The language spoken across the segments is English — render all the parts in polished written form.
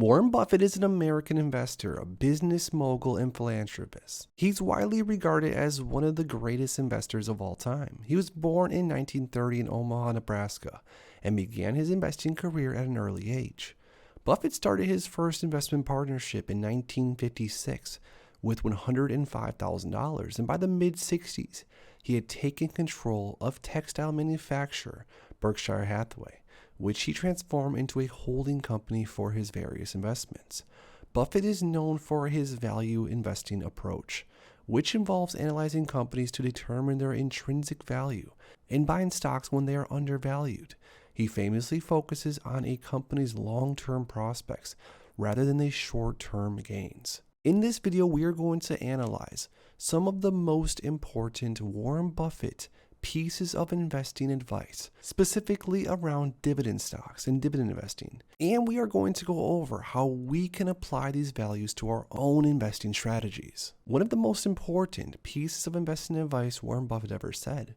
Warren Buffett is an American investor, a business mogul, and philanthropist. He's widely regarded as one of the greatest investors of all time. He was born in 1930 in Omaha, Nebraska, and began his investing career at an early age. Buffett started his first investment partnership in 1956 with $105,000, and by the mid-60s, he had taken control of textile manufacturer Berkshire Hathaway, which he transformed into a holding company for his various investments. Buffett is known for his value investing approach, which involves analyzing companies to determine their intrinsic value and buying stocks when they are undervalued. He famously focuses on a company's long-term prospects rather than the short-term gains. In this video, we are going to analyze some of the most important Warren Buffett pieces of investing advice, specifically around dividend stocks and dividend investing. And we are going to go over how we can apply these values to our own investing strategies. One of the most important pieces of investing advice Warren Buffett ever said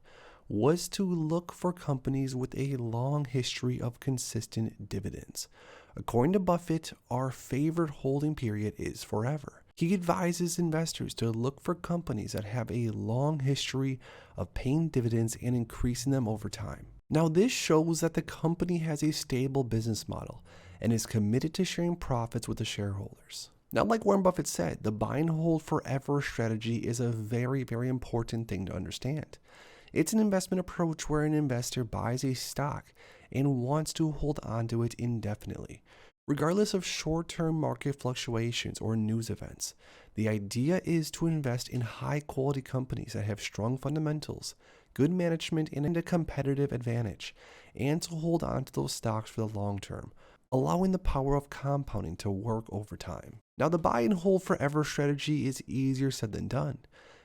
was to look for companies with a long history of consistent dividends. According to Buffett, our favorite holding period is forever. He advises investors to look for companies that have a long history of paying dividends and increasing them over time. Now, this shows that the company has a stable business model and is committed to sharing profits with the shareholders. Now, like Warren Buffett said, the buy and hold forever strategy is a very, very important thing to understand. It's an investment approach where an investor buys a stock and wants to hold on to it indefinitely, regardless of short-term market fluctuations or news events. The idea is to invest in high-quality companies that have strong fundamentals, good management, and a competitive advantage, and to hold on to those stocks for the long term, allowing the power of compounding to work over time. Now, the buy and hold forever strategy is easier said than done,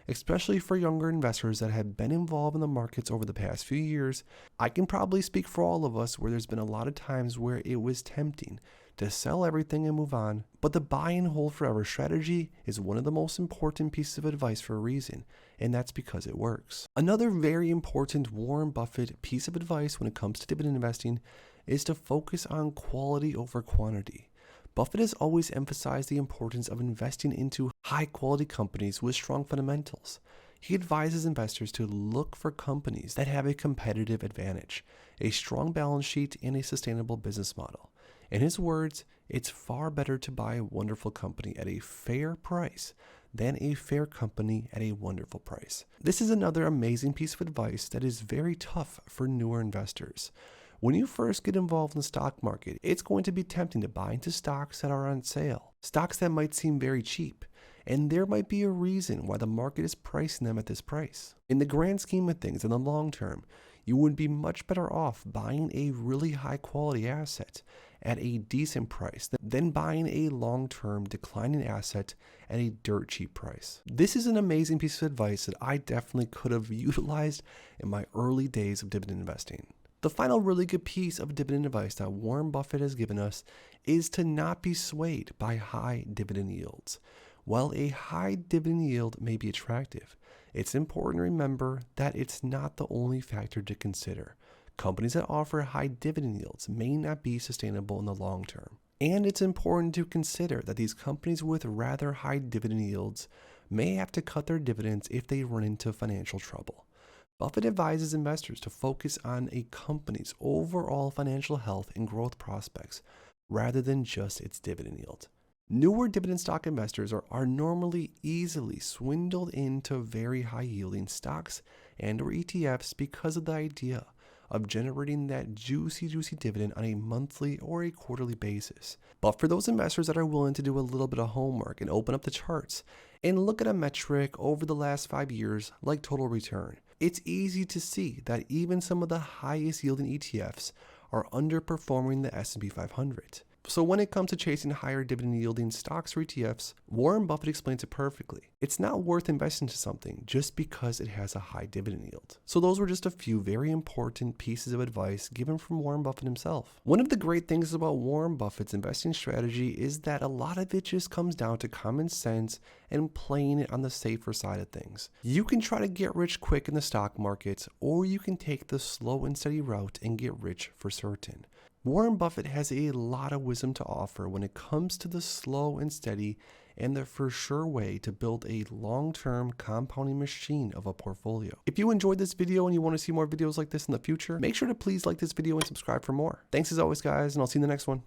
especially for younger investors that have been involved in the markets over the past few years. I can probably speak for all of us where there's been a lot of times where it was tempting to sell everything and move on, but the buy and hold forever strategy is one of the most important pieces of advice for a reason, and that's because it works. Another very important Warren Buffett piece of advice when it comes to dividend investing is to focus on quality over quantity. Buffett has always emphasized the importance of investing into high-quality companies with strong fundamentals. He advises investors to look for companies that have a competitive advantage, a strong balance sheet, and a sustainable business model. In his words, it's far better to buy a wonderful company at a fair price than a fair company at a wonderful price. This is another amazing piece of advice that is very tough for newer investors. When you first get involved in the stock market, it's going to be tempting to buy into stocks that are on sale, stocks that might seem very cheap, and there might be a reason why the market is pricing them at this price. In the grand scheme of things, in the long term, you would be much better off buying a really high quality asset at a decent price than buying a long-term declining asset at a dirt cheap price. This is an amazing piece of advice that I definitely could have utilized in my early days of dividend investing. The final really good piece of dividend advice that Warren Buffett has given us is to not be swayed by high dividend yields. While a high dividend yield may be attractive, it's important to remember that it's not the only factor to consider. Companies that offer high dividend yields may not be sustainable in the long term. And it's important to consider that these companies with rather high dividend yields may have to cut their dividends if they run into financial trouble. Buffett advises investors to focus on a company's overall financial health and growth prospects rather than just its dividend yield. Newer dividend stock investors are normally easily swindled into very high yielding stocks and or ETFs because of the idea of generating that juicy dividend on a monthly or a quarterly basis. But for those investors that are willing to do a little bit of homework and open up the charts and look at a metric over the last 5 years like total return, it's easy to see that even some of the highest yielding ETFs are underperforming the S&P 500. So when it comes to chasing higher dividend yielding stocks or ETFs, Warren Buffett explains it perfectly. It's not worth investing into something just because it has a high dividend yield. So those were just a few very important pieces of advice given from Warren Buffett himself. One of the great things about Warren Buffett's investing strategy is that a lot of it just comes down to common sense and playing it on the safer side of things. You can try to get rich quick in the stock market, or you can take the slow and steady route and get rich for certain. Warren Buffett has a lot of wisdom to offer when it comes to the slow and steady and the for sure way to build a long-term compounding machine of a portfolio. If you enjoyed this video and you want to see more videos like this in the future, make sure to please like this video and subscribe for more. Thanks as always, guys, and I'll see you in the next one.